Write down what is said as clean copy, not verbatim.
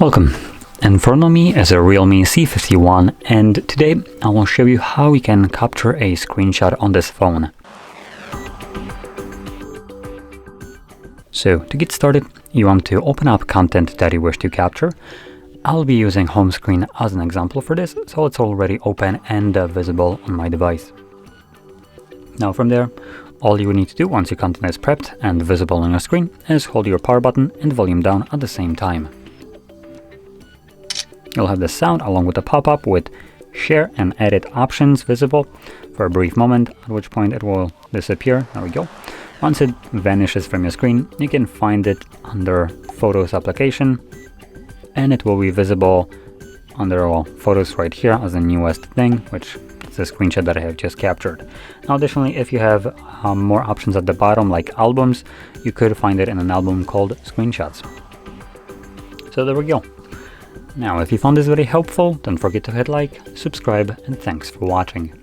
Welcome. In front of me is a Realme C51, and today I will show you how you can capture a screenshot on this phone. So to get started, you want to open up content that you wish to capture. I'll be using home screen as an example for this, so it's already open and visible on my device. Now from there, all you need to do once your content is prepped and visible on your screen is hold your power button and volume down at the same time. You'll have the sound along with a pop-up with share and edit options visible for a brief moment, at which point it will disappear. There we go. Once it vanishes from your screen, you can find it under Photos application, and it will be visible under Photos right here as the newest thing, which is a screenshot that I have just captured. Now additionally, if you have more options at the bottom like albums, you could find it in an album called Screenshots. So there we go. Now, if you found this very helpful, don't forget to hit like, subscribe, and thanks for watching.